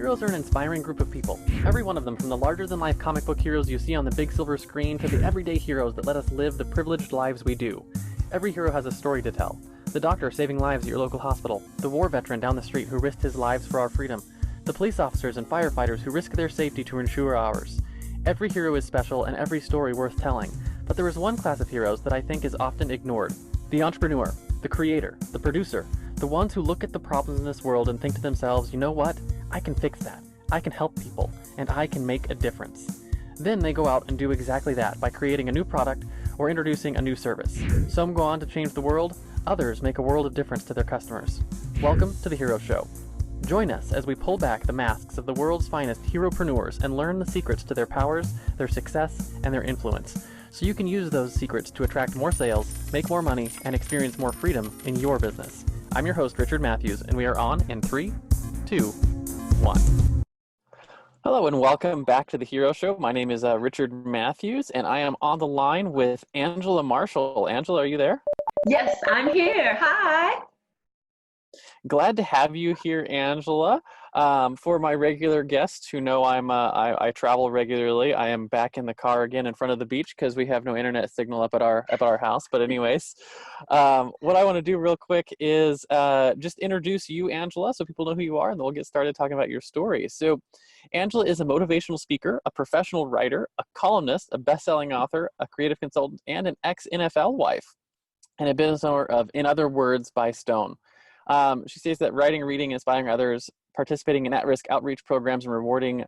Heroes are an inspiring group of people, every one of them, from the larger-than-life comic book heroes you see on the big silver screen to the everyday heroes that let us live the privileged lives we do. Every hero has a story to tell. The doctor saving lives at your local hospital, the war veteran down the street who risked his lives for our freedom, the police officers and firefighters who risk their safety to ensure ours. Every hero is special and every story worth telling, but there is one class of heroes that I think is often ignored. The entrepreneur, the creator, the producer, the ones who look at the problems in this world and think to themselves, you know what? I can fix that. I can help people, and I can make a difference. Then they go out and do exactly that by creating a new product or introducing a new service. Some go on to change the world, others make a world of difference to their customers. Welcome to The Hero Show. Join us as we pull back the masks of the world's finest heropreneurs and learn the secrets to their powers, their success, and their influence, so you can use those secrets to attract more sales, make more money, and experience more freedom in your business. I'm your host, Richard Matthews, and we are on in 3, 2, 1. Hello and welcome back to The Hero Show. My name is Richard Matthews, and I am on the line with Angela Marshall. Angela, are you there? Yes, I'm here. Hi. Glad to have you here, Angela. For my regular guests who know I travel regularly, I am back in the car again in front of the beach because we have no internet signal up at our house. But anyways, what I want to do real quick is just introduce you, Angela, so people know who you are, and then we'll get started talking about your story. So Angela is a motivational speaker, a professional writer, a columnist, a best-selling author, a creative consultant, and an ex-NFL wife, and a business owner of In Other Words by Stone. She states that writing, reading, inspiring others, participating in at-risk outreach programs, and rewarding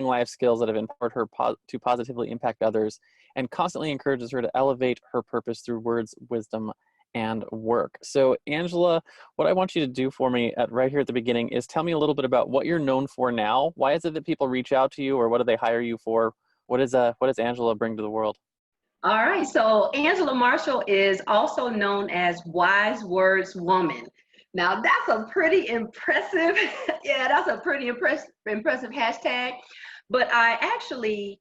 life skills that have empowered her to positively impact others, and constantly encourages her to elevate her purpose through words, wisdom, and work. So, Angela, what I want you to do for me right here at the beginning is tell me a little bit about what you're known for now. Why is it that people reach out to you, or what do they hire you for? What does Angela bring to the world? All right. So Angela Marshall is also known as Wise Words Woman. Now that's a pretty impressive, that's a pretty impressive hashtag. But I actually,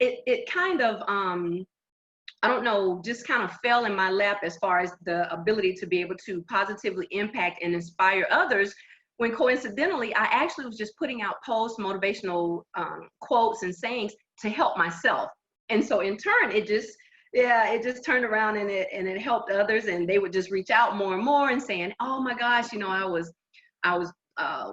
it kind of, I don't know, just kind of fell in my lap as far as the ability to be able to positively impact and inspire others, when coincidentally, I actually was just putting out posts, motivational quotes and sayings to help myself. And so in turn, it just turned around and it helped others, and they would just reach out more and more and saying, oh my gosh, I was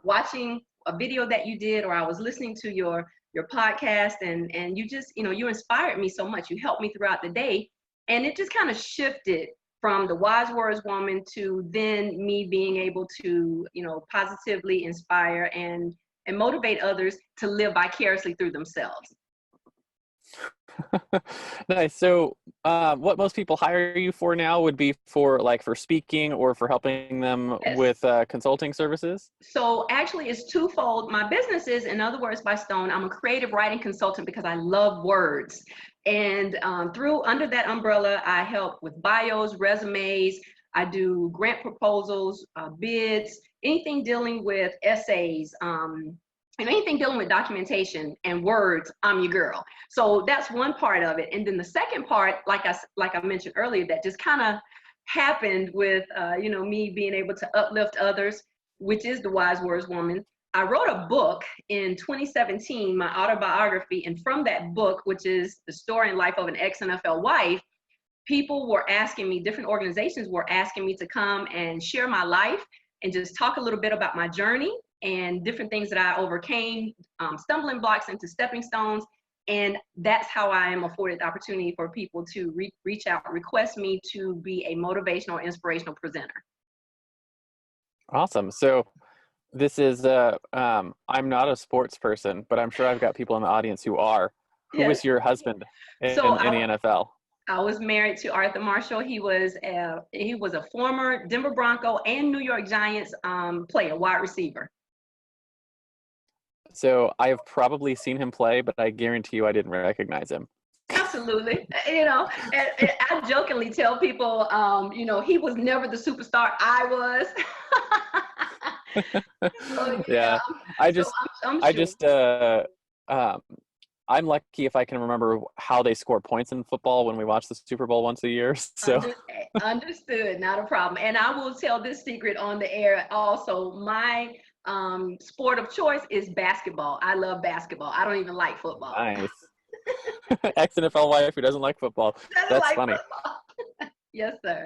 watching a video that you did, or I was listening to your podcast, and you just, you inspired me so much. You helped me throughout the day. And it just kind of shifted from the Wise Words Woman to then me being able to, positively inspire and motivate others to live vicariously through themselves. Nice. So what most people hire you for now would be for speaking or for helping them Yes. with consulting services? So actually it's twofold. My business is In Other Words by Stone. I'm a creative writing consultant because I love words. And under that umbrella, I help with bios, resumes. I do grant proposals, bids, anything dealing with essays, and anything dealing with documentation and words, I'm your girl. So that's one part of it. And then the second part, like I mentioned earlier, that just kind of happened with, me being able to uplift others, which is the Wise Words Woman. I wrote a book in 2017, my autobiography. And from that book, which is the story and life of an ex-NFL wife, people were asking me, different organizations were asking me to come and share my life and just talk a little bit about my journey and different things that I overcame, stumbling blocks into stepping stones. And that's how I am afforded the opportunity for people to reach out, request me to be a motivational, inspirational presenter. Awesome. So this is, I'm not a sports person, but I'm sure I've got people in the audience who are. Who Yes. was your husband in the NFL? I was married to Arthur Marshall. He was a former Denver Bronco and New York Giants player, wide receiver. So I've probably seen him play, but I guarantee you I didn't recognize him. Absolutely. And I jokingly tell people, he was never the superstar I was. So, yeah. I'm sure. I'm lucky if I can remember how they score points in football when we watch the Super Bowl once a year. So Understood, not a problem. And I will tell this secret on the air also. My sport of choice is basketball. I love basketball. I don't even like football. nice. Ex-NFL wife who doesn't like football. Doesn't That's like funny. football. Yes, sir.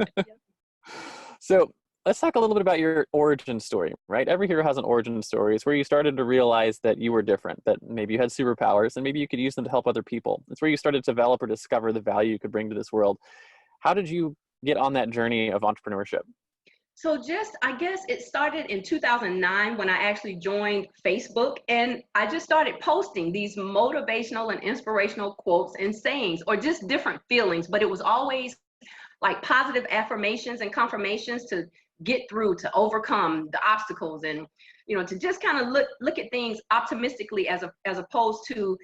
So let's talk a little bit about your origin story, right? Every hero has an origin story. It's where you started to realize that you were different, that maybe you had superpowers and maybe you could use them to help other people. It's where you started to develop or discover the value you could bring to this world. How did you get on that journey of entrepreneurship? So I guess it started in 2009 when I actually joined Facebook, and I just started posting these motivational and inspirational quotes and sayings, or just different feelings, but it was always like positive affirmations and confirmations to get through, to overcome the obstacles, and to just kind of look at things optimistically as opposed to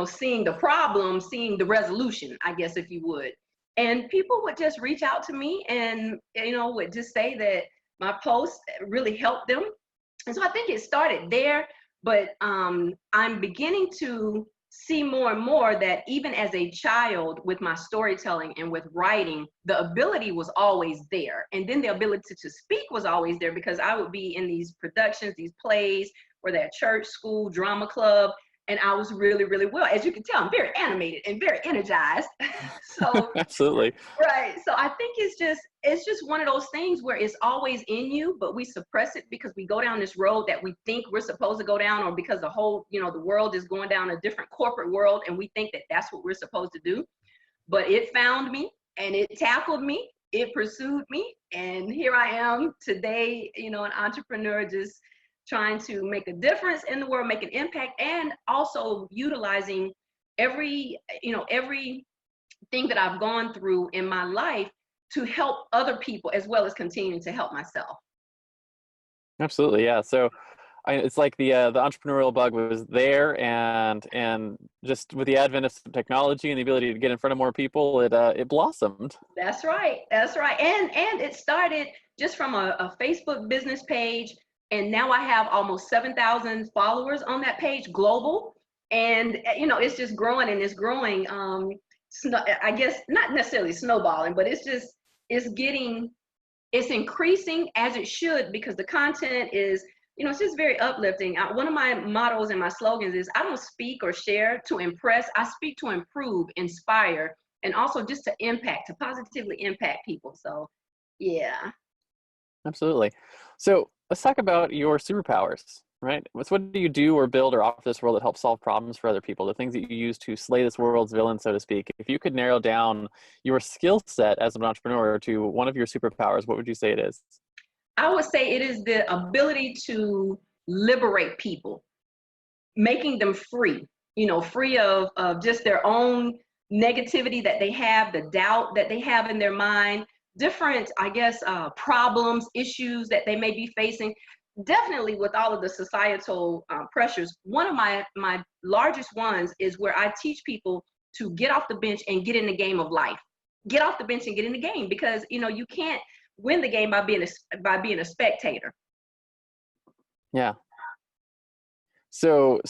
seeing the problem, seeing the resolution, I guess, if you would. And people would just reach out to me and would just say that my posts really helped them. And so I think it started there, but I'm beginning to see more and more that even as a child, with my storytelling and with writing, the ability was always there. And then the ability to speak was always there, because I would be in these productions, these plays, whether at church, school, drama club, and I was really, really well. As you can tell, I'm very animated and very energized. So Absolutely. right. So I think it's just one of those things where it's always in you, but we suppress it because we go down this road that we think we're supposed to go down, or because the whole, the world is going down a different corporate world, and we think that that's what we're supposed to do. But it found me and it tackled me. It pursued me. And here I am today, an entrepreneur, just trying to make a difference in the world, make an impact, and also utilizing every thing that I've gone through in my life to help other people, as well as continuing to help myself. Absolutely. Yeah. So it's like the entrepreneurial bug was there, and just with the advent of technology and the ability to get in front of more people, it blossomed. That's right. That's right. And it started just from a Facebook business page. And now I have almost 7,000 followers on that page, global. And, it's just growing and it's growing. I guess not necessarily snowballing, but it's increasing as it should, because the content is, it's just very uplifting. One of my mottos and my slogans is, I don't speak or share to impress. I speak to improve, inspire, and also just to positively impact people. So, yeah. Absolutely. So let's talk about your superpowers, right? What do you do or build or offer this world that helps solve problems for other people? The things that you use to slay this world's villain, so to speak. If you could narrow down your skill set as an entrepreneur to one of your superpowers, what would you say it is? I would say it is the ability to liberate people, making them free, free of just their own negativity that they have, the doubt that they have in their mind, different, I guess, problems, issues that they may be facing. Definitely with all of the societal pressures, one of my largest ones is where I teach people to get off the bench and get in the game of life. Get off the bench and get in the game, because you can't win the game by being a spectator. Yeah. So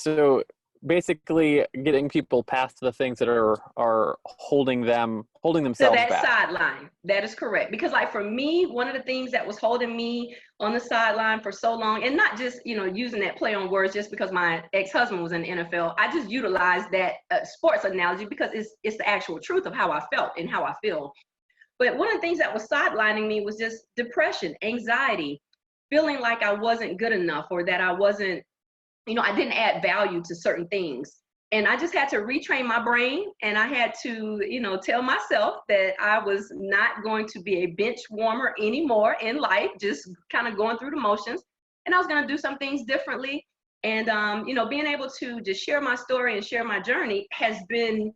basically getting people past the things that are holding themselves that back. Sideline. That is correct. Because like for me, one of the things that was holding me on the sideline for so long, and not just, using that play on words just because my ex-husband was in the NFL, I just utilized that sports analogy because it's the actual truth of how I felt and how I feel. But one of the things that was sidelining me was just depression, anxiety, feeling like I wasn't good enough, or that I wasn't, I didn't add value to certain things. And I just had to retrain my brain, and I had to, tell myself that I was not going to be a bench warmer anymore in life, just kind of going through the motions. And I was going to do some things differently. And, being able to just share my story and share my journey has been,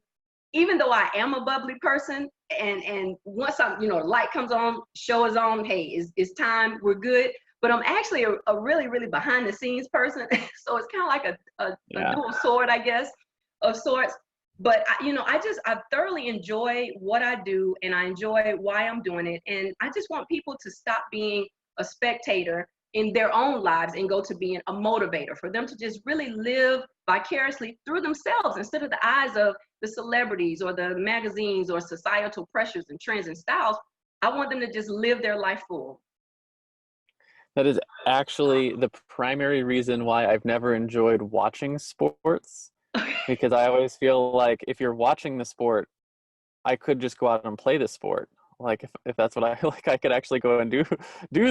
even though I am a bubbly person, and once light comes on, show is on, hey, it's time, we're good. But I'm actually a really, really behind the scenes person. So it's kind of like a dual sword, I guess, of sorts. But I thoroughly enjoy what I do, and I enjoy why I'm doing it. And I just want people to stop being a spectator in their own lives and go to being a motivator, for them to just really live vicariously through themselves instead of the eyes of the celebrities or the magazines or societal pressures and trends and styles. I want them to just live their life full. That is actually the primary reason why I've never enjoyed watching sports, because I always feel like if you're watching the sport, I could just go out and play the sport. Like if that's what I like, I could actually go and do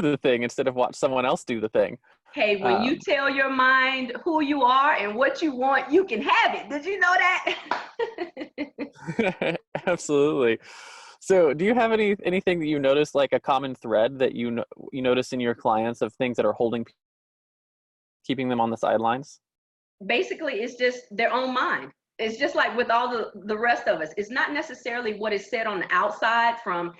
the thing instead of watch someone else do the thing. Hey, when you tell your mind who you are and what you want, you can have it. Did you know that? Absolutely. So do you have anything that you notice, like a common thread that you notice in your clients of things that are keeping them on the sidelines? Basically, it's just their own mind. It's just like with all the rest of us. It's not necessarily what is said on the outside from,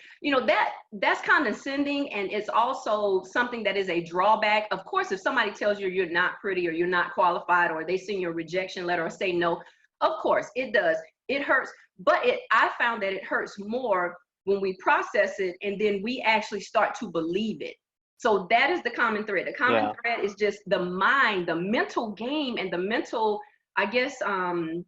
that's condescending, and it's also something that is a drawback. Of course, if somebody tells you you're not pretty or you're not qualified, or they send you a rejection letter or say no, of course it does. It hurts, but I found that it hurts more when we process it and then we actually start to believe it. So that is the common thread. The common thread is just the mind, the mental game, and the mental, I guess, all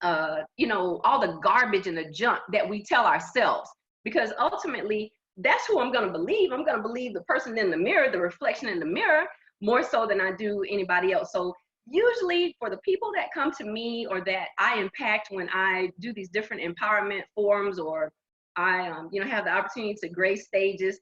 the garbage and the junk that we tell ourselves, because ultimately that's who I'm going to believe. I'm going to believe the person in the mirror, the reflection in the mirror, more so than I do anybody else. So usually for the people that come to me or that I impact when I do these different empowerment forums, or I have the opportunity to grace stages,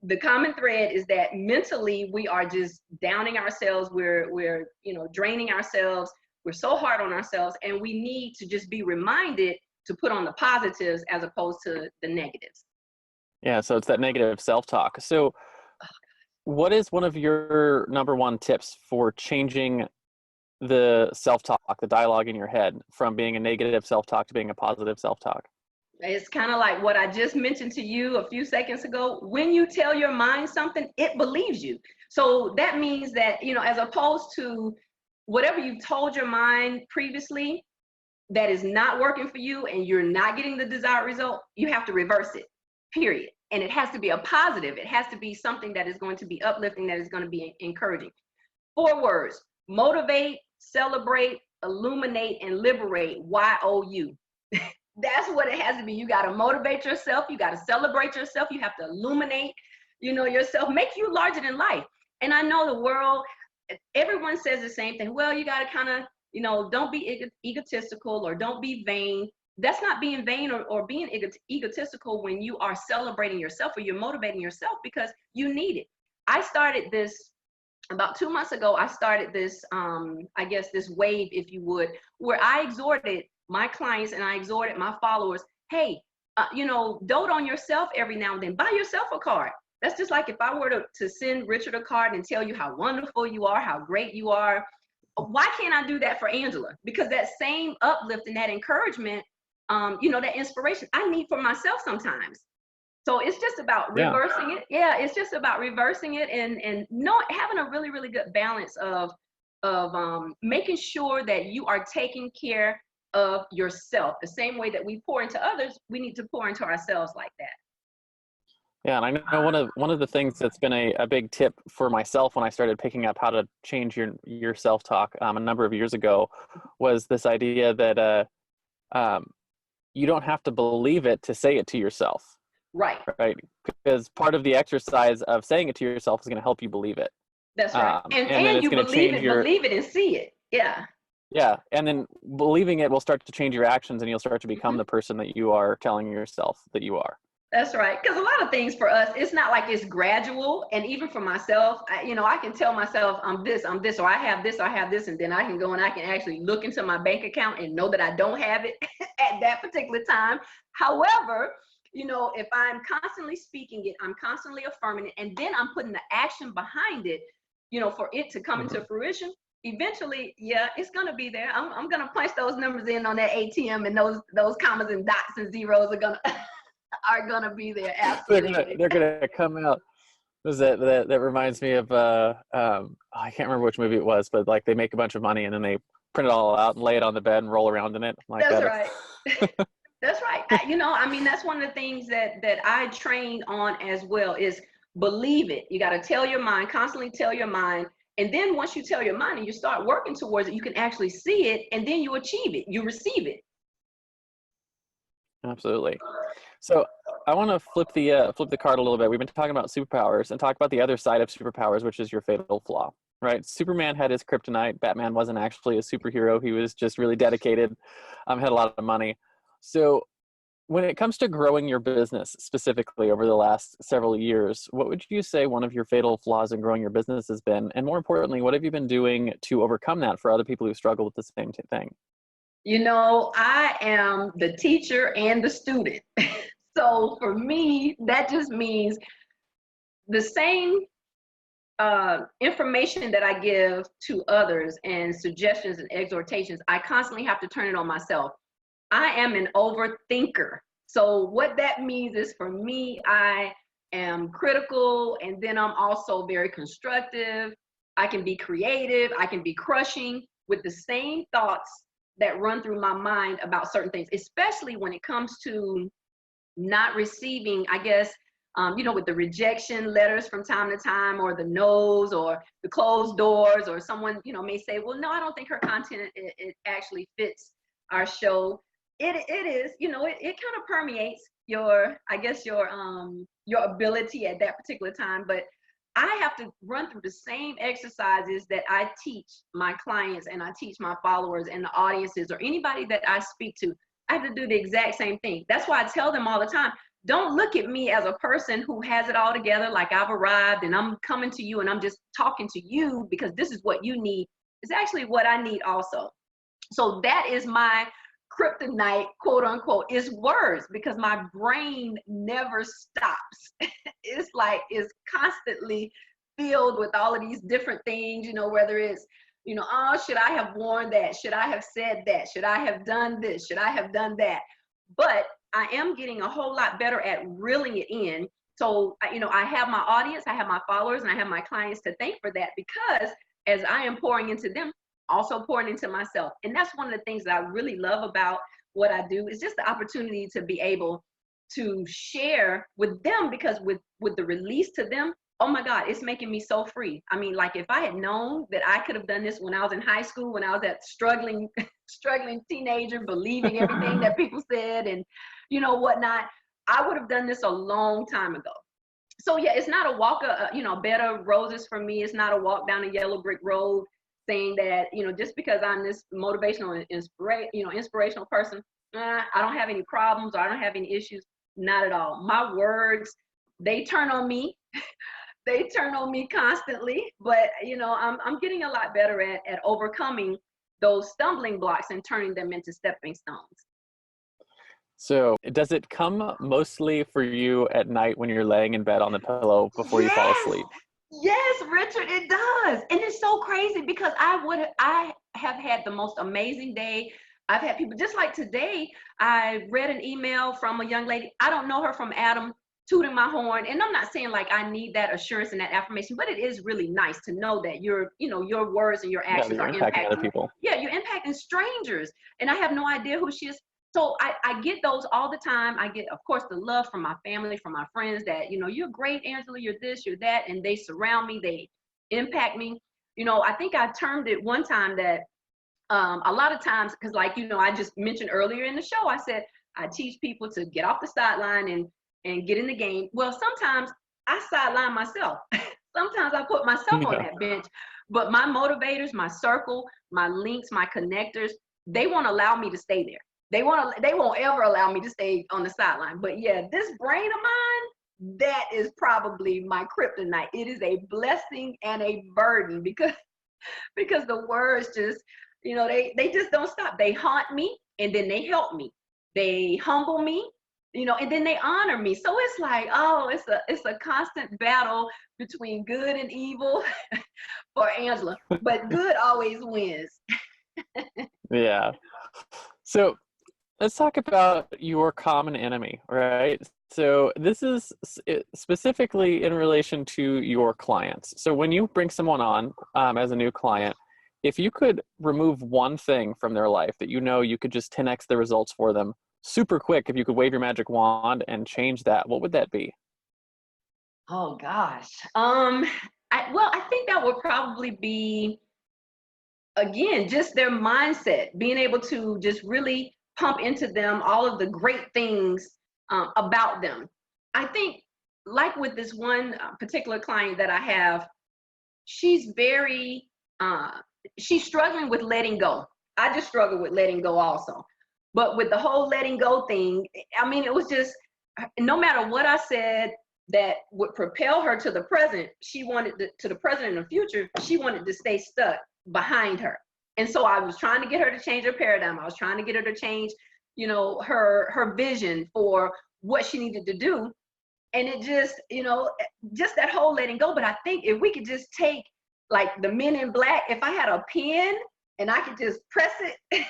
the common thread is that mentally we are just downing ourselves. We're draining ourselves. We're so hard on ourselves, and we need to just be reminded to put on the positives as opposed to the negatives. Yeah, so it's that negative self-talk. So what is one of your number one tips for changing the self-talk, the dialogue in your head, from being a negative self-talk to being a positive self-talk? It's kind of like what I just mentioned to you a few seconds ago. When you tell your mind something, it believes you. So that means that, as opposed to whatever you told your mind previously that is not working for you and you're not getting the desired result, you have to reverse it, period. And it has to be a positive. It has to be something that is going to be uplifting, that is going to be encouraging. 4 words: motivate, celebrate, illuminate, and liberate. YOU. That's what it has to be. You got to motivate yourself. You got to celebrate yourself. You have to illuminate, yourself, make you larger than life. And I know the world, everyone says the same thing. Well, you got to kind of, don't be egotistical or don't be vain. That's not being vain or being egotistical when you are celebrating yourself or you're motivating yourself, because you need it. I started this about 2 months ago. I started this, this wave, if you would, where I exhorted my clients and I exhorted my followers, hey, dote on yourself every now and then. Buy yourself a card. That's just like if I were to send Richard a card and tell you how wonderful you are, how great you are. Why can't I do that for Angela? Because that same uplift and that encouragement, that inspiration I need for myself sometimes. So it's just about reversing it. Yeah, it's just about reversing it and having a really, really good balance of making sure that you are taking care of yourself. The same way that we pour into others, we need to pour into ourselves like that. Yeah, and I know one of the things that's been a big tip for myself when I started picking up how to change your self-talk a number of years ago was this idea that you don't have to believe it to say it to yourself. Right. Because part of the exercise of saying it to yourself is going to help you believe it. That's right. And you believe it and see it. Yeah. Yeah, and then believing it will start to change your actions, and you'll start to become the person that you are telling yourself that you are. That's right. Because a lot of things for us, it's not like it's gradual. And even for myself, I can tell myself I'm this, or I have this, and then I can go and I can actually look into my bank account and know that I don't have it at that particular time. However, if I'm constantly speaking it, I'm constantly affirming it, and then I'm putting the action behind it, for it to come into fruition. Eventually, it's gonna be there. I'm gonna punch those numbers in on that ATM, and those commas and dots and zeros are gonna be there. Absolutely, they're gonna come out. That reminds me of I can't remember which movie it was, but like they make a bunch of money and then they print it all out and lay it on the bed and roll around in it. That's right. That's right. That's one of the things that I train on as well is believe it. You got to tell your mind, constantly tell your mind. And then once you tell your mind and you start working towards it, you can actually see it, and then you achieve it, you receive it. Absolutely. So I want to flip the card a little bit. We've been talking about superpowers and talk about the other side of superpowers, which is your fatal flaw, right? Superman had his kryptonite. Batman wasn't actually a superhero. He was just really dedicated, had a lot of money. So when it comes to growing your business specifically over the last several years, what would you say one of your fatal flaws in growing your business has been? And more importantly, what have you been doing to overcome that for other people who struggle with the same thing? You know, I am the teacher and the student. So for me, that just means the same information that I give to others and suggestions and exhortations, I constantly have to turn it on myself. I am an overthinker. So what that means is, for me, I am critical, and then I'm also very constructive. I can be creative. I can be crushing with the same thoughts that run through my mind about certain things, especially when it comes to not receiving, I guess, with the rejection letters from time to time, or the no's, or the closed doors, or someone, may say, well, no, I don't think her content, it actually fits our show. It is, it kind of permeates your, I guess, your ability at that particular time. But I have to run through the same exercises that I teach my clients, and I teach my followers and the audiences, or anybody that I speak to. I have to do the exact same thing. That's why I tell them all the time, don't look at me as a person who has it all together, like I've arrived and I'm coming to you and I'm just talking to you because this is what you need. It's actually what I need also. So that is my kryptonite, quote unquote, is words, because my brain never stops. It's constantly filled with all of these different things, whether it's, oh, should I have worn that? Should I have said that? Should I have done this? Should I have done that? But I am getting a whole lot better at reeling it in. So, I have my audience, I have my followers, and I have my clients to thank for that, because as I am pouring into them, also pouring into myself. And that's one of the things that I really love about what I do, is just the opportunity to be able to share with them, because with the release to them, oh my God, it's making me so free. I mean, like, if I had known that I could have done this when I was in high school, when I was that struggling teenager, believing everything that people said and, whatnot, I would have done this a long time ago. So yeah, it's not a walk, bed of roses for me. It's not a walk down a yellow brick road saying that, just because I'm this motivational and inspirational person, I don't have any problems, or I don't have any issues. Not at all. My words, they turn on me. They turn on me constantly, but I'm getting a lot better at overcoming those stumbling blocks and turning them into stepping stones. So does it come mostly for you at night when you're laying in bed on the pillow before you fall asleep? Yes, Richard, it does. And it's so crazy, because I have had the most amazing day. I've had people, just like today, I read an email from a young lady. I don't know her from Adam, tooting my horn. And I'm not saying like I need that assurance and that affirmation, but it is really nice to know that your words and your actions are impacting other people. Yeah, you're impacting strangers. And I have no idea who she is. So I get those all the time. I get, of course, the love from my family, from my friends, that, you're great, Angela, you're this, you're that. And they surround me, they impact me. I think I termed it one time that a lot of times, because I just mentioned earlier in the show, I said, I teach people to get off the sideline and get in the game. Well, sometimes I sideline myself. Sometimes I put myself on that bench. But my motivators, my circle, my links, my connectors, they won't allow me to stay there. They won't ever allow me to stay on the sideline. But yeah, this brain of mine, that is probably my kryptonite. It is a blessing and a burden, because the words just, they just don't stop. They haunt me, and then they help me. They humble me, and then they honor me. So it's like, oh, it's a constant battle between good and evil for Angela, but good always wins. Yeah. So let's talk about your common enemy, right? So this is specifically in relation to your clients. So when you bring someone on as a new client, if you could remove one thing from their life that you could just 10x the results for them super quick, if you could wave your magic wand and change that, what would that be? Oh gosh. I think that would probably be, again, just their mindset, being able to just really pump into them all of the great things about them. I think, like with this one particular client that I have, she's very, uh, she's struggling with letting go. I just struggle with letting go also. But with the whole letting go thing, I mean, it was just, no matter what I said that would propel her to the present, she wanted to the present and the future, she wanted to stay stuck behind her. And so I was trying to get her to change her paradigm. I was trying to get her to change, her vision for what she needed to do. And it just, just that whole letting go. But I think if we could just take, like the Men in Black, if I had a pen and I could just press it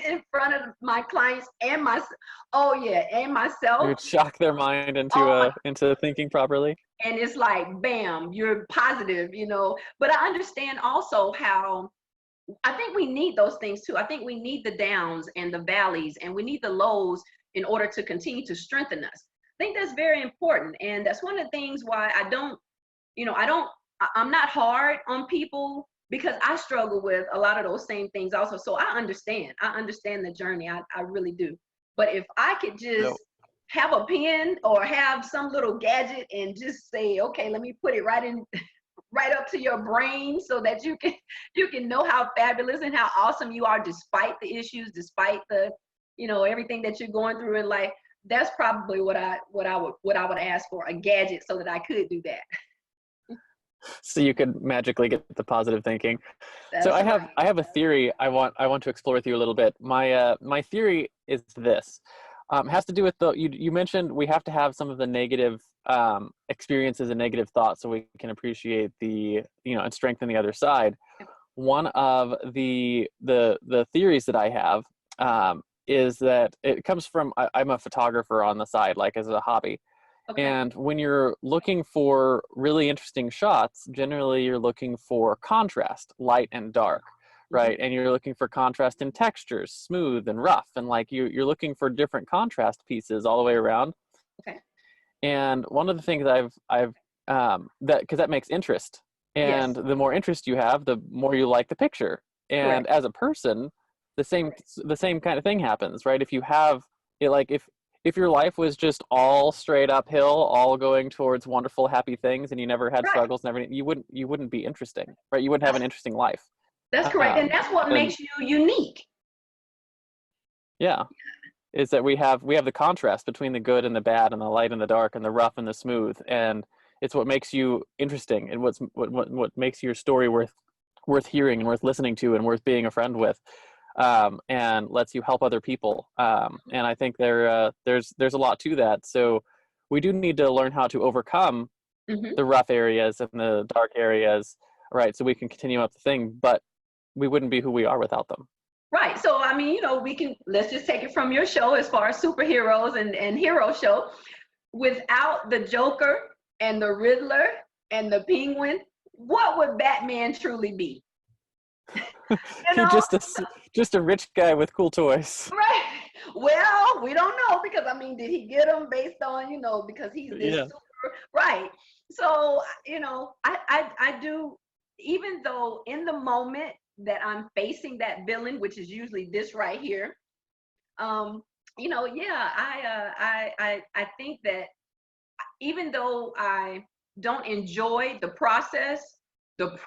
in front of my clients and and myself. You would shock their mind into thinking properly. And it's like, bam, you're positive, But I understand also how, I think we need those things too. I think we need the downs and the valleys, and we need the lows in order to continue to strengthen us. I think that's very important. And that's one of the things why I'm not hard on people, because I struggle with a lot of those same things also. So I understand the journey. I really do. But if I could just have a pen or have some little gadget and just say, okay, let me put it right up to your brain, so that you can know how fabulous and how awesome you are, despite the issues, despite the, everything that you're going through in life. That's probably what I would ask for, a gadget, so that I could do that. So you could magically get the positive thinking. So I have a theory I want to explore with you a little bit. My theory is this. Has to do with you mentioned we have to have some of the negative experiences and negative thoughts so we can appreciate and strengthen the other side. One of the theories that I have is that it comes from, I'm a photographer on the side, like as a hobby. Okay. And when you're looking for really interesting shots, generally you're looking for contrast, light and dark, right? And you're looking for contrast in textures, smooth and rough, and like you're looking for different contrast pieces all the way around. Okay. And one of the things I've because that makes interest, and Yes. the more interest you have, the more you like the picture. And Correct. as a person, the same kind of thing happens, right? If you have it, like if your life was just all straight uphill, all going towards wonderful, happy things, and you never had struggles, you wouldn't be interesting, right? You wouldn't have an interesting life. That's correct. And that's what makes you unique. Yeah. Is that we have the contrast between the good and the bad, and the light and the dark, and the rough and the smooth. And it's what makes you interesting, and what makes your story worth hearing and worth listening to and worth being a friend with. And lets you help other people. And I think there's a lot to that. So we do need to learn how to overcome the rough areas and the dark areas, right? So we can continue up the thing, but we wouldn't be who we are without them. Right. So, I mean, let's just take it from your show as far as superheroes and hero show. Without the Joker and the Riddler and the Penguin, what would Batman truly be? Just a rich guy with cool toys. Right. Well, we don't know, because I mean, did he get them based on, because he's this super, right? So, I do, even though in the moment that I'm facing that villain, which is usually this right here, I think that even though I don't enjoy the process, the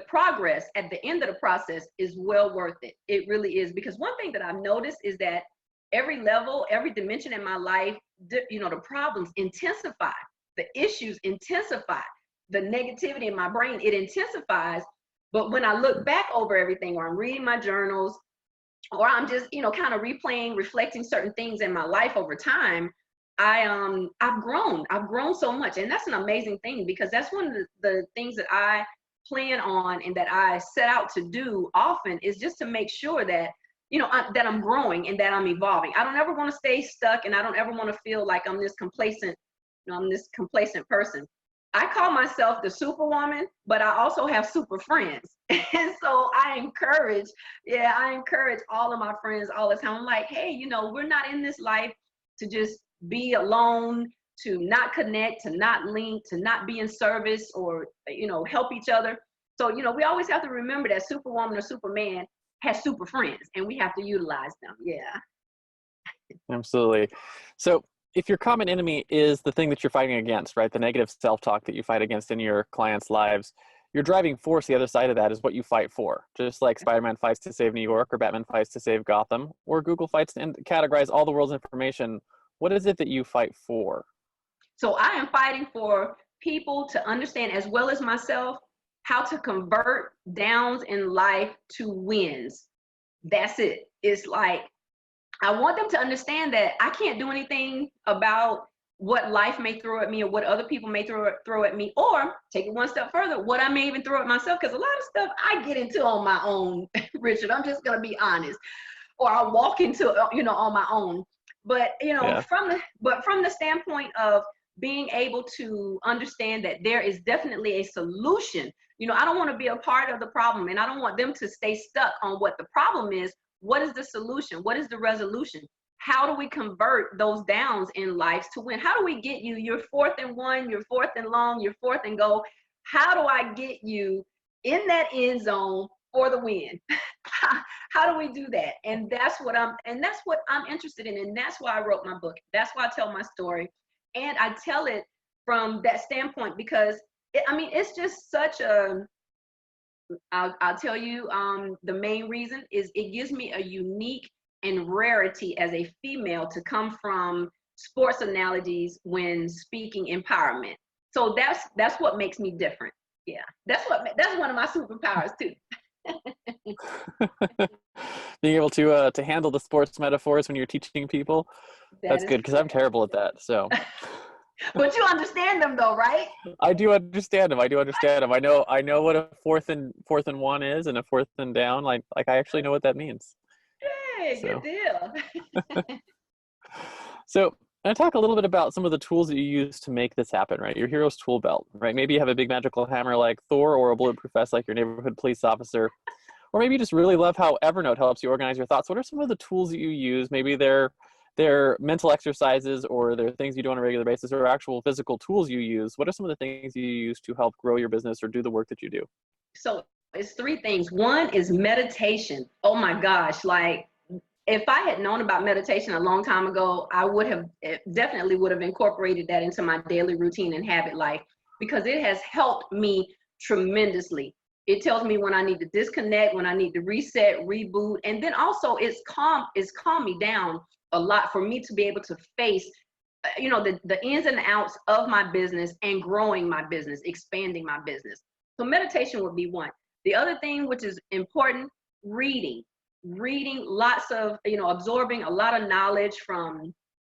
progress at the end of the process is well worth it. It really is. Because one thing that I've noticed is that every level, every dimension in my life, the problems intensify, the issues intensify, the negativity in my brain, it intensifies. But when I look back over everything, or I'm reading my journals, or I'm just, kind of replaying, reflecting certain things in my life over time, I've grown so much. And that's an amazing thing, because that's one of the things that I plan on and that I set out to do often, is just to make sure that, that I'm growing and that I'm evolving. I don't ever want to stay stuck, and I don't ever want to feel like I'm this complacent person. I call myself the superwoman, but I also have super friends. And so I encourage all of my friends all the time. I'm like, hey, we're not in this life to just be alone, to not connect, to not link, to not be in service or, help each other. So, we always have to remember that Superwoman or Superman has super friends, and we have to utilize them. Yeah. Absolutely. So if your common enemy is the thing that you're fighting against, right, the negative self-talk that you fight against in your clients' lives, your driving force, the other side of that, is what you fight for. Just like Spider-Man fights to save New York, or Batman fights to save Gotham, or Google fights to categorize all the world's information. What is it that you fight for? So I am fighting for people to understand, as well as myself, how to convert downs in life to wins. That's it. It's like, I want them to understand that I can't do anything about what life may throw at me, or what other people may throw at me, or take it one step further, what I may even throw at myself, because a lot of stuff I get into on my own, Richard. I'm just gonna be honest, or I walk into on my own. But Yeah. from the standpoint of being able to understand that there is definitely a solution. I don't want to be a part of the problem, and I don't want them to stay stuck on what the problem is. What is the solution? What is the resolution? How do we convert those downs in life to win? How do we get you? You're 4th and 1, you're 4th and long, you're 4th and goal. How do I get you in that end zone for the win? How do we do that? And that's what I'm interested in. And that's why I wrote my book. That's why I tell my story. And I tell it from that standpoint, because it's just such a, I'll tell you, the main reason is it gives me a unique and rarity as a female to come from sports analogies when speaking empowerment. So that's what makes me different. Yeah, that's one of my superpowers too. Being able to handle the sports metaphors when you're teaching people, that's good, because I'm terrible at that. So. But you understand them though, right? I do understand them. I know what a 4th and 1 is, and a 4th and down. Like I actually know what that means. Hey, good deal. So I talk a little bit about some of the tools that you use to make this happen, right? Your hero's tool belt, right? Maybe you have a big magical hammer like Thor, or a bulletproof vest like your neighborhood police officer, or maybe you just really love how Evernote helps you organize your thoughts. What are some of the tools that you use? Maybe they're mental exercises, or they're things you do on a regular basis, or actual physical tools you use. What are some of the things you use to help grow your business or do the work that you do? So it's 3 things. One is meditation. Oh my gosh. Like, if I had known about meditation a long time ago, I definitely would have incorporated that into my daily routine and habit life, because it has helped me tremendously. It tells me when I need to disconnect, when I need to reset, reboot, and then also it's calmed me down a lot for me to be able to face, the ins and outs of my business and growing my business, expanding my business. So meditation would be one. The other thing, which is important, reading lots of, absorbing a lot of knowledge from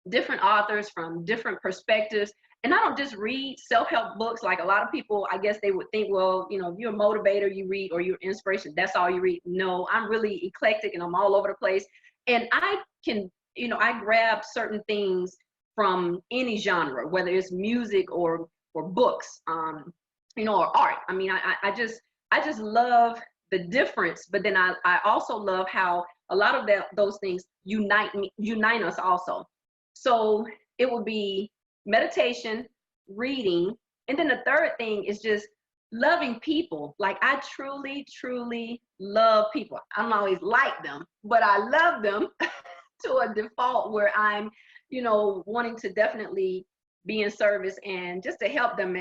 different authors, from different perspectives. And I don't just read self-help books like a lot of people. I guess they would think, well, if you're a motivator, you read, or you're inspiration, that's all you read. No, I'm really eclectic and I'm all over the place. And I can, I grab certain things from any genre, whether it's music or books, or art. I just love the difference, but then I also love how a lot of those things unite us also. So it would be meditation, reading, and then the third thing is just loving people. Like, I truly, truly love people. I don't always like them, but I love them to a default where I'm, wanting to definitely be in service and just to help them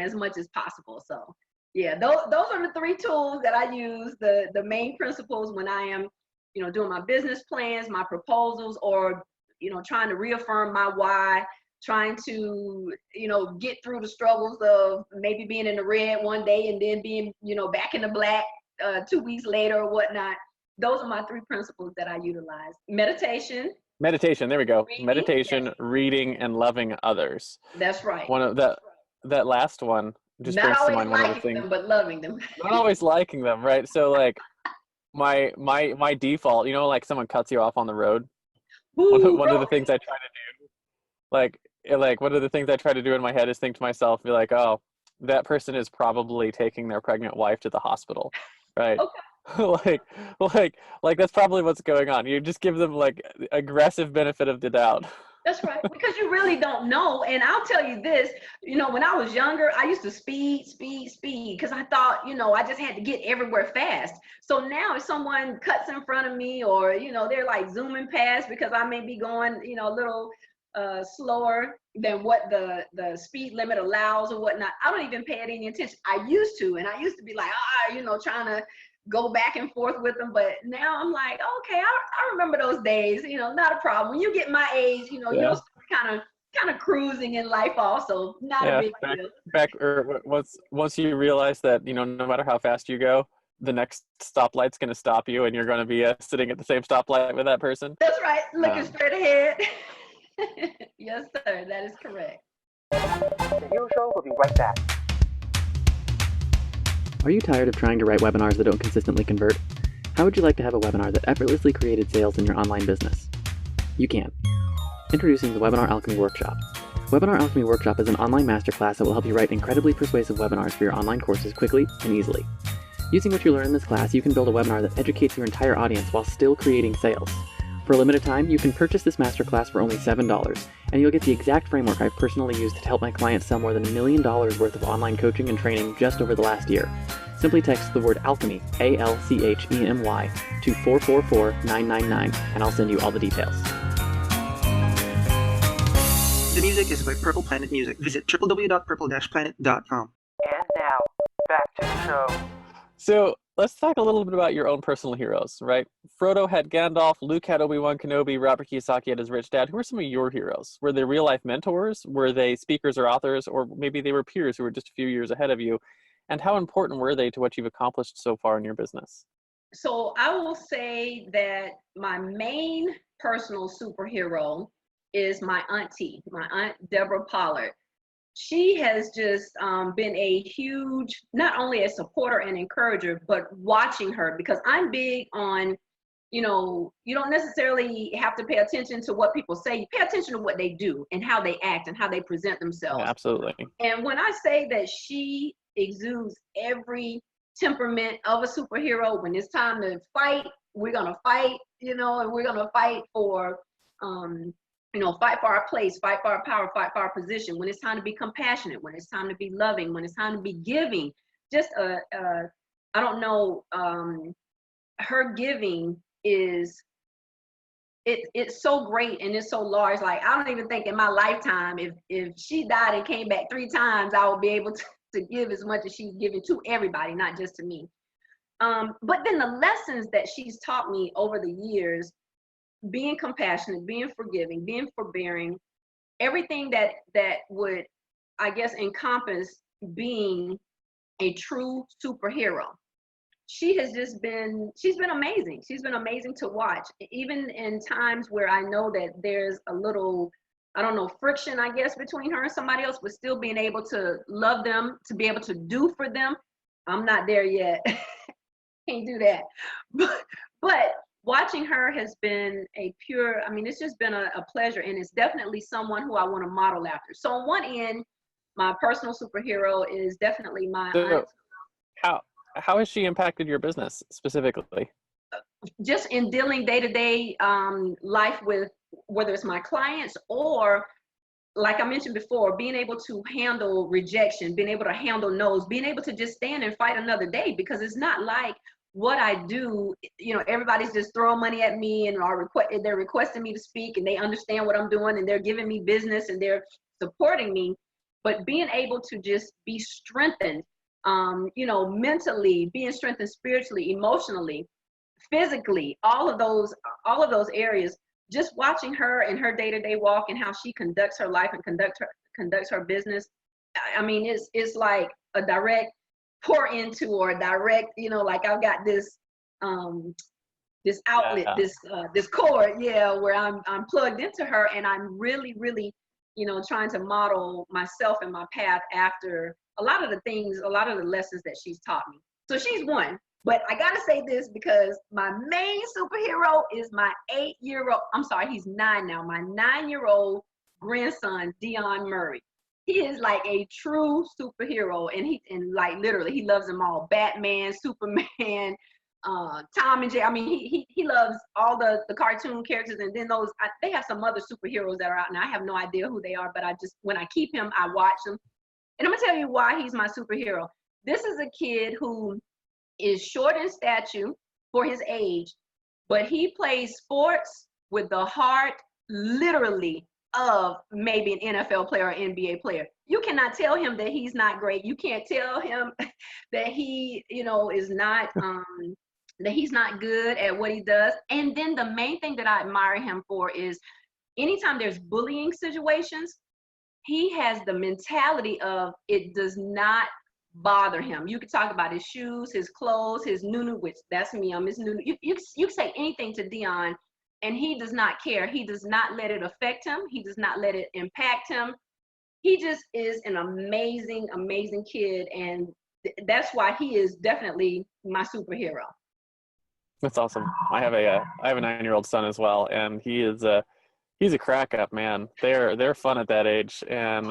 as much as possible. So yeah, those are the 3 tools that I use, the main principles when I am, doing my business plans, my proposals, or, trying to reaffirm my why, trying to, get through the struggles of maybe being in the red one day and then being, back in the black 2 weeks later or whatnot. Those are my 3 principles that I utilize. Meditation, there we go. reading, Meditation, reading, and loving others. That's right. One of that last one just brings to mind one of the things. Them, but loving them. Not always liking them, right? So like my default, like someone cuts you off on the road. Ooh, one of the things I try to do, like one of the things I try to do in my head is think to myself, be like, oh, that person is probably taking their pregnant wife to the hospital, right? Okay. like that's probably what's going on. You just give them like aggressive benefit of the doubt. That's right, because you really don't know. And I'll tell you this, when I was younger, I used to speed, because I thought, I just had to get everywhere fast. So now if someone cuts in front of me, or, they're like zooming past because I may be going, a little slower than what the speed limit allows or whatnot, I don't even pay it any attention. I used to, and I used to be like, trying to go back and forth with them. But now I'm like, okay, I remember those days, not a problem. When you get my age, you'll start kind of cruising in life also. Not a big deal. Once you realize that, no matter how fast you go, the next stoplight's going to stop you, and you're going to be sitting at the same stoplight with that person. That's right. Looking straight ahead. Yes, sir. That is correct. The Hero Show will be right back. Are you tired of trying to write webinars that don't consistently convert? How would you like to have a webinar that effortlessly created sales in your online business? You can. Introducing the Webinar Alchemy Workshop. Webinar Alchemy Workshop is an online masterclass that will help you write incredibly persuasive webinars for your online courses quickly and easily. Using what you learn in this class, you can build a webinar that educates your entire audience while still creating sales. For a limited time, you can purchase this masterclass for only $7, and you'll get the exact framework I've personally used to help my clients sell more than $1 million worth of online coaching and training just over the last year. Simply text the word alchemy, ALCHEMY, to 444999, and I'll send you all the details. The music is by Purple Planet Music. Visit www.purple-planet.com. And now, back to the show. So let's talk a little bit about your own personal heroes, right? Frodo had Gandalf, Luke had Obi-Wan Kenobi, Robert Kiyosaki had his rich dad. Who are some of your heroes? Were they real-life mentors? Were they speakers or authors? Or maybe they were peers who were just a few years ahead of you? And how important were they to what you've accomplished so far in your business? So I will say that my main personal superhero is my auntie, my Aunt Deborah Pollard. She has just been a huge, not only a supporter and encourager, but watching her, because I'm big on, you don't necessarily have to pay attention to what people say. You pay attention to what they do and how they act and how they present themselves. Yeah, absolutely. And when I say that she exudes every temperament of a superhero, when it's time to fight, we're going to fight, and we're going to fight for, fight for our place, fight for our power, fight for our position. When it's time to be compassionate, when it's time to be loving, when it's time to be giving, just I don't know, her giving is, it's so great and it's so large. Like, I don't even think in my lifetime, if she died and came back 3 times, I would be able to give as much as she's giving to everybody, not just to me. But then the lessons that she's taught me over the years, being compassionate, being forgiving, being forbearing, everything that would, I guess, encompass being a true superhero. She's been amazing. She's been amazing to watch, even in times where I know that there's a little, I don't know, friction, I guess, between her and somebody else, but still being able to love them, to be able to do for them. I'm not there yet. Can't do that. But watching her has been it's just been a pleasure, and it's definitely someone who I want to model after. So on one end, my personal superhero is definitely my aunt. How has she impacted your business specifically? Just in dealing day-to-day life with, whether it's my clients or, like I mentioned before, being able to handle rejection, being able to handle no's, being able to just stand and fight another day, because it's not like what I do, everybody's just throwing money at me and they're requesting me to speak, and they understand what I'm doing and they're giving me business and they're supporting me. But being able to just be strengthened, mentally, being strengthened spiritually, emotionally, physically, all of those areas, just watching her and her day-to-day walk and how she conducts her life and conducts her business. I mean, it's like a direct pour into, or a direct, like I've got this this outlet, this cord, where I'm plugged into her, and I'm really, really, trying to model myself and my path after a lot of the lessons that she's taught me. So she's one. But I gotta say this, because my main superhero is my 8-year-old, I'm sorry, he's 9 now, my 9-year-old grandson, Dion Murray. He is like a true superhero, and like literally, he loves them all. Batman, Superman, Tom and Jerry. I mean, he loves all the cartoon characters, and then they have some other superheroes that are out, and I have no idea who they are, but when I keep him, I watch them. And I'm gonna tell you why he's my superhero. This is a kid who is short in stature for his age, but he plays sports with the heart, literally, of maybe an NFL player or NBA player. You cannot tell him that he's not great. You can't tell him that he, is not, that he's not good at what he does. And then the main thing that I admire him for is anytime there's bullying situations, he has the mentality of it does not bother him. You could talk about his shoes, his clothes, his nunu, which that's me, I'm his nunu. You say anything to Dion, and he does not care. He does not let it affect him. He does not let it impact him. He just is an amazing, amazing kid, and that's why he is definitely my superhero. That's awesome. I have a 9-year-old son as well, and he's a crack up, man. They're fun at that age, and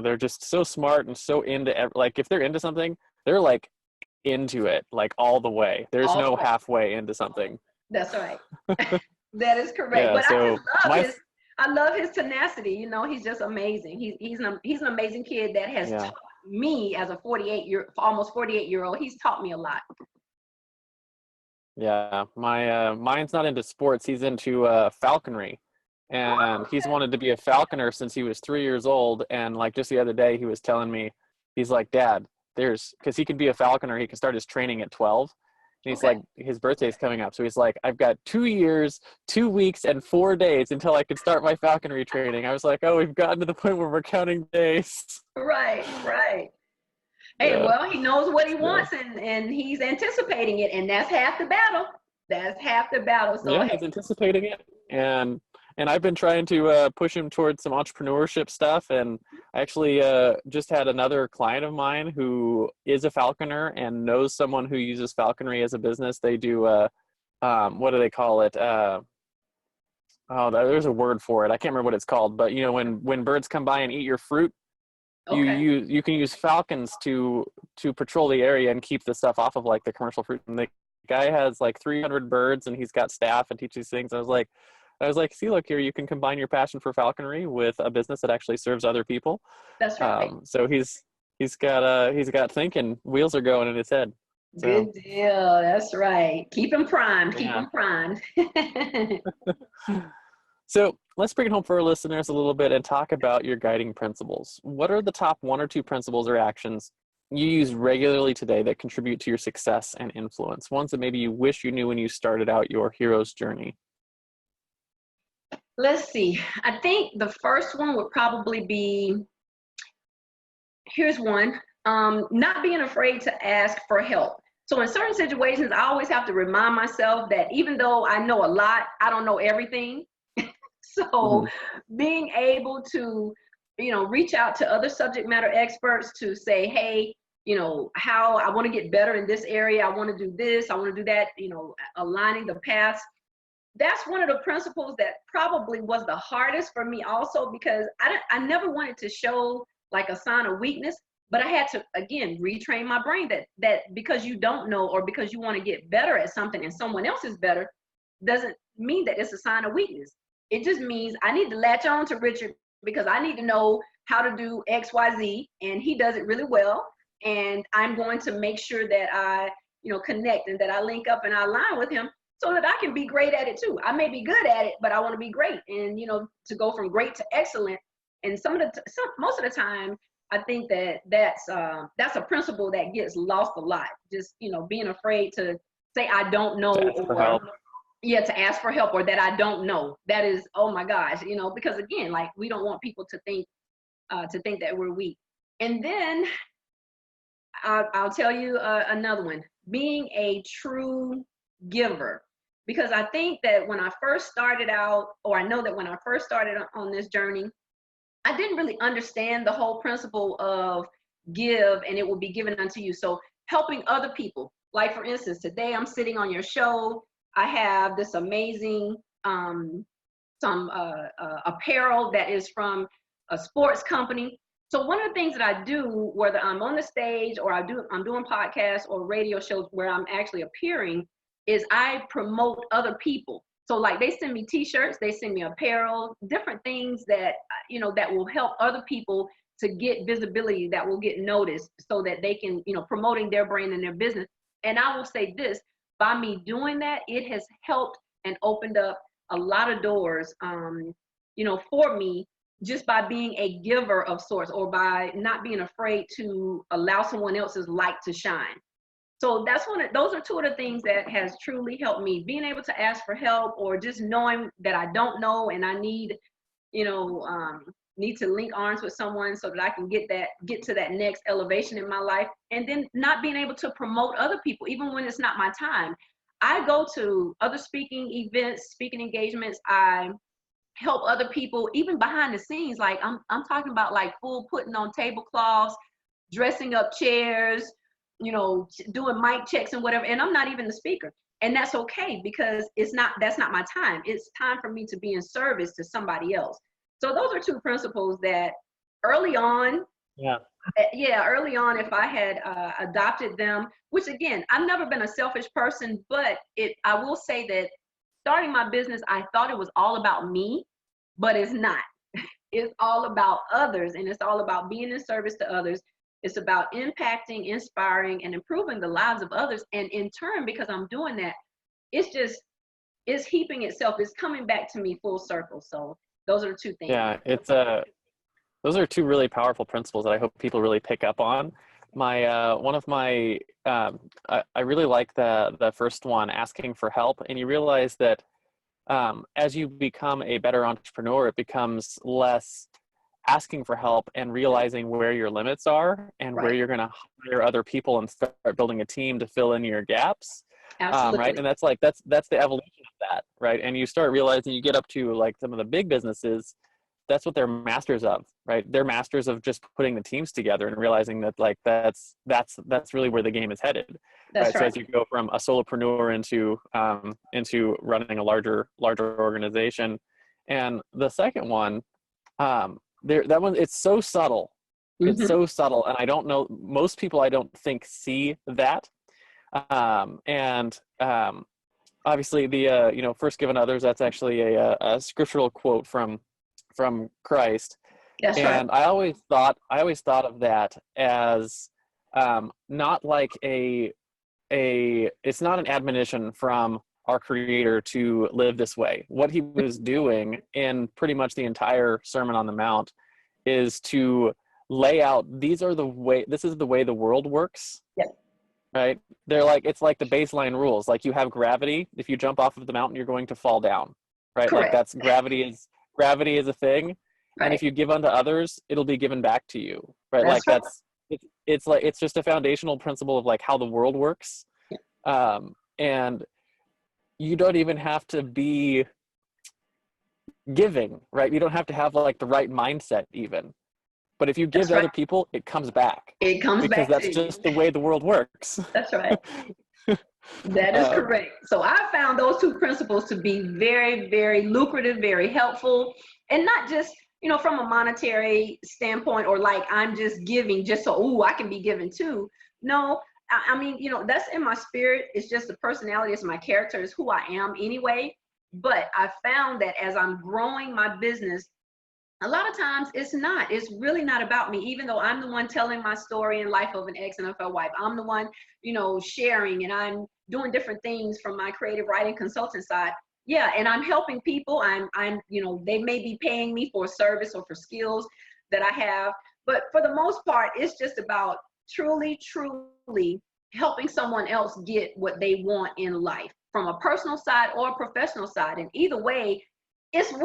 they're just so smart and so into like if they're into something, they're like into it like all the way. There's no halfway into something. That's right. That is correct. Yeah, but so I love his tenacity. He's just amazing. He's an amazing kid that has taught me as a almost 48-year-old. He's taught me a lot. Yeah, mine's not into sports. He's into falconry. And he's wanted to be a falconer since he was 3 years old. And like just the other day, he was telling me, he's like, Dad, because he could be a falconer, he can start his training at 12. And he's like, his birthday's coming up. So he's like, I've got 2 years, 2 weeks, and 4 days until I can start my falconry training. I was like, oh, we've gotten to the point where we're counting days. Right. Hey, well, he knows what he wants, and he's anticipating it, and that's half the battle. So he's anticipating it, and I've been trying to push him towards some entrepreneurship stuff. And I actually just had another client of mine who is a falconer and knows someone who uses falconry as a business. They do what do they call it? There's a word for it. I can't remember what it's called. But when birds come by and eat your fruit, you can use falcons to patrol the area and keep the stuff off of like the commercial fruit. And the guy has like 300 birds, and he's got staff and teaches things. I was like, see, look here, you can combine your passion for falconry with a business that actually serves other people. That's right. So he's got thinking, wheels are going in his head. So. Good deal. That's right. Keep him primed. So let's bring it home for our listeners a little bit and talk about your guiding principles. What are the top 1 or 2 principles or actions you use regularly today that contribute to your success and influence? Ones that maybe you wish you knew when you started out your hero's journey. Let's see. I think the first one would probably be, here's one, not being afraid to ask for help. So in certain situations, I always have to remind myself that even though I know a lot, I don't know everything. So being able to, reach out to other subject matter experts to say, hey, how I want to get better in this area. I want to do this. I want to do that, aligning the paths. That's one of the principles that probably was the hardest for me also, because I never wanted to show like a sign of weakness, but I had to, again, retrain my brain that because you don't know or because you want to get better at something and someone else is better, doesn't mean that it's a sign of weakness. It just means I need to latch on to Richard because I need to know how to do X, Y, Z, and he does it really well. And I'm going to make sure that I, connect and that I link up and I align with him, so that I can be great at it too. I may be good at it, but I want to be great, and to go from great to excellent. And most of the time, I think that's a principle that gets lost a lot. Just being afraid to say I don't know, to ask for help, or that I don't know. That is, oh my gosh, because again, like we don't want people to think that we're weak. And then I'll tell you another one: being a true giver. Because I think that when I first started out, or I know that when I first started on this journey, I didn't really understand the whole principle of give and it will be given unto you. So helping other people, like for instance, today I'm sitting on your show. I have this amazing some apparel that is from a sports company. So one of the things that I do, whether I'm on the stage or I'm doing podcasts or radio shows where I'm actually appearing, is I promote other people. So like they send me t-shirts, they send me apparel, different things that, that will help other people to get visibility, that will get noticed, so that they can, promoting their brand and their business. And I will say this, by me doing that, it has helped and opened up a lot of doors, for me, just by being a giver of sorts, or by not being afraid to allow someone else's light to shine. So those are two of the things that has truly helped me, being able to ask for help, or just knowing that I don't know and I need, need to link arms with someone so that I can get to that next elevation in my life. And then not being able to promote other people, even when it's not my time. I go to other speaking events, speaking engagements. I help other people, even behind the scenes. Like I'm talking about like full putting on tablecloths, dressing up chairs, doing mic checks and whatever. And I'm not even the speaker. And that's okay, because that's not my time. It's time for me to be in service to somebody else. So those are two principles that early on, early on, if I had adopted them, which again, I've never been a selfish person, but I will say that starting my business, I thought it was all about me, but it's not. It's all about others, and it's all about being in service to others. It's about impacting, inspiring, and improving the lives of others. And in turn, because I'm doing that, it's heaping itself. It's coming back to me full circle. So those are the two things. Yeah, those are two really powerful principles that I hope people really pick up on. I really like the first one, asking for help. And you realize that as you become a better entrepreneur, it becomes less asking for help and realizing where your limits are and where you're going to hire other people and start building a team to fill in your gaps. Absolutely. Right. And that's the evolution of that. Right. And you start realizing, you get up to like some of the big businesses, that's what they're masters of, right? They're masters of just putting the teams together and realizing that like that's really where the game is headed. That's right. So as you go from a solopreneur into running a larger organization. And the second one, that one, it's so subtle. It's so subtle, and I don't know, most people I don't think see that. Obviously the first given others, that's actually a scriptural quote from Christ. That's and right. I always thought of that as not like it's not an admonition from our Creator to live this way. What he was doing in pretty much the entire Sermon on the Mount is to lay out, this is the way the world works. Yep. Right? It's like the baseline rules. Like, you have gravity. If you jump off of the mountain, you're going to fall down. Right? Correct. Like, that's gravity is a thing. Right. And if you give unto others, it'll be given back to you. Right? It's just a foundational principle of like how the world works. And you don't even have to be giving, right? You don't have to have like the right mindset even. But if you give to other people, it comes back. It comes back. Because that's just the way the world works. That's right. That is correct. So I found those two principles to be very, very lucrative, very helpful, and not just, from a monetary standpoint, or like I'm just giving just so, I can be given too. No, I mean, that's in my spirit. It's just the personality. It's my character. It's who I am anyway. But I found that as I'm growing my business, a lot of times it's really not about me, even though I'm the one telling my story in life of an ex-NFL wife. I'm the one, sharing, and I'm doing different things from my creative writing consultant side. Yeah. And I'm helping people. I'm, they may be paying me for a service or for skills that I have, but for the most part, it's just about truly helping someone else get what they want in life, from a personal side or a professional side. And either way, it's a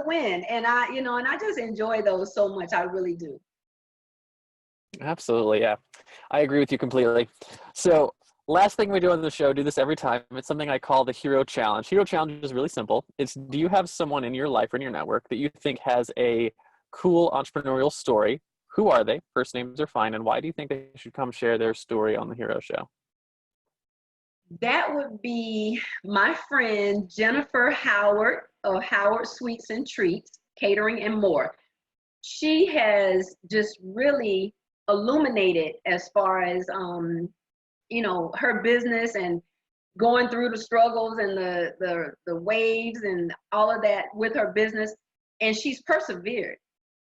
win. And I just enjoy those so much. I really do. Absolutely. Yeah. I agree with you completely. So last thing we do on the show, do this every time. It's something I call the Hero Challenge. Hero Challenge is really simple. Do you have someone in your life or in your network that you think has a cool entrepreneurial story? Who are they? First names are fine. And why do you think they should come share their story on the Hero Show? That would be my friend Jennifer Howard of Howard Sweets and Treats, Catering and More. She has just really illuminated as far as, her business and going through the struggles and the waves and all of that with her business, and she's persevered.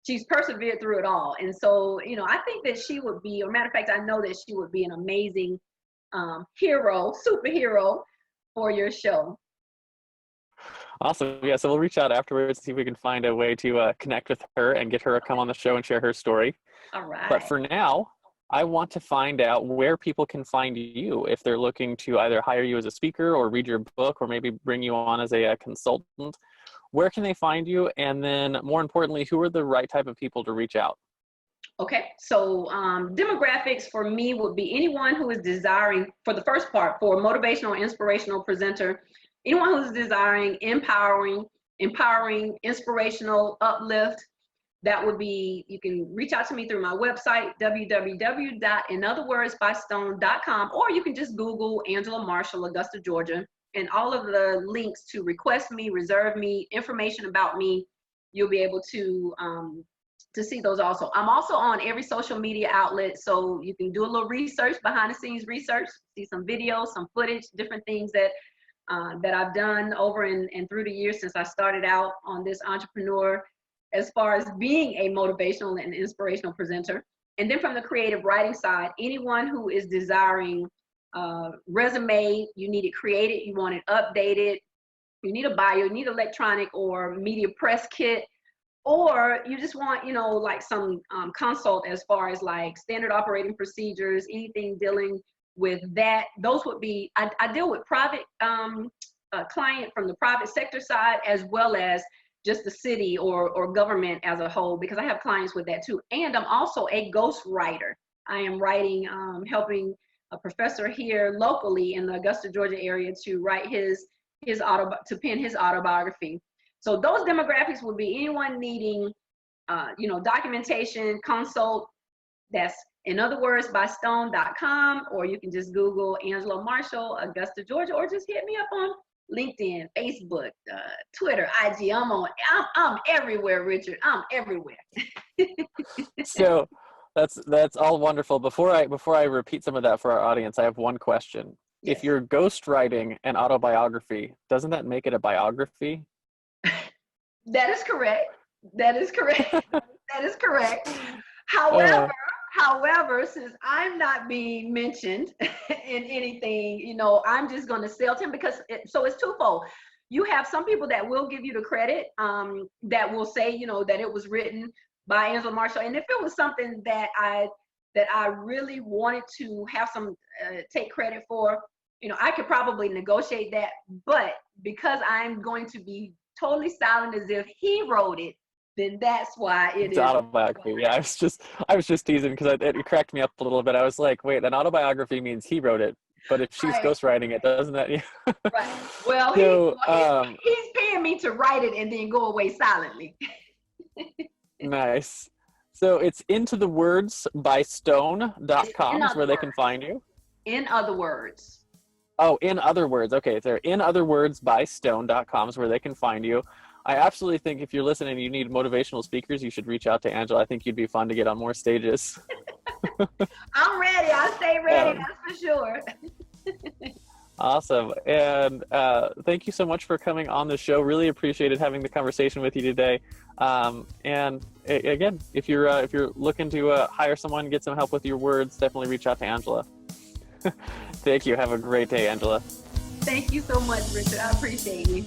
She's persevered through it all. And so, you know, I think that she would be, or matter of fact, I know that she would be an amazing superhero for your show. Awesome. Yeah, so we'll reach out afterwards, see if we can find a way to connect with her and get her to come on the show and share her story. All right. But for now, I want to find out where people can find you if they're looking to either hire you as a speaker or read your book or maybe bring you on as a consultant. Where can they find you? And then more importantly, who are the right type of people to reach out? Okay, so demographics for me would be anyone who is desiring, for the first part, for a motivational, inspirational presenter, anyone who's desiring empowering, inspirational uplift. That would be, you can reach out to me through my website, www.inotherwordsbystone.com, or you can just Google Angela Marshall, Augusta, Georgia, and all of the links to request me, reserve me, information about me, you'll be able to see those also. I'm also on every social media outlet, so you can do a little research, behind the scenes research, see some videos, some footage, different things that I've done over and through the years since I started out on this entrepreneur, as far as being a motivational and inspirational presenter. And then from the creative writing side, anyone who is desiring resume, you need it created, you want it updated, you need a bio, you need electronic or media press kit, or you just want, you know, like some consult as far as like standard operating procedures, anything dealing with that. Those would be, I deal with private client from the private sector side, as well as just the city or government as a whole, because I have clients with that too. And I'm also a ghost writer. I am writing, helping a professor here locally in the Augusta, Georgia area to write to pen his autobiography. So those demographics would be anyone needing, you know, documentation, consult. That's inotherwordsbystone.com, or you can just Google Angela Marshall, Augusta, Georgia, or just hit me up on LinkedIn, Facebook, Twitter, IG. I'm everywhere, Richard. I'm everywhere. So that's all wonderful. Before I repeat some of that for our audience, I have one question. Yes. If you're ghostwriting an autobiography, doesn't that make it a biography? That is correct. That is correct. That is correct. However, since I'm not being mentioned in anything, you know, I'm just going to sell to him, because so it's twofold. You have some people that will give you the credit, that will say, you know, that it was written by Angela Marshall. And if it was something that I really wanted to have some take credit for, you know, I could probably negotiate that. But because I'm going to be totally silent as if he wrote it, then that's why it's autobiography. Yeah, I was just teasing because it cracked me up a little bit. I was like, wait, an autobiography means he wrote it, but if she's ghostwriting it, doesn't that? Yeah. Right. Well, so, he's paying me to write it and then go away silently. Nice. So it's intothewordsbystone.com is where they can find you. In other words. Oh, in other words. Okay, so inotherwordsbystone.com is where they can find you. I absolutely think if you're listening and you need motivational speakers, you should reach out to Angela. I think you'd be fun to get on more stages. I'm ready. I'll stay ready. That's for sure. Awesome. And thank you so much for coming on the show. Really appreciated having the conversation with you today. And again, if you're looking to hire someone, get some help with your words, definitely reach out to Angela. Thank you. Have a great day, Angela. Thank you so much, Richard. I appreciate you.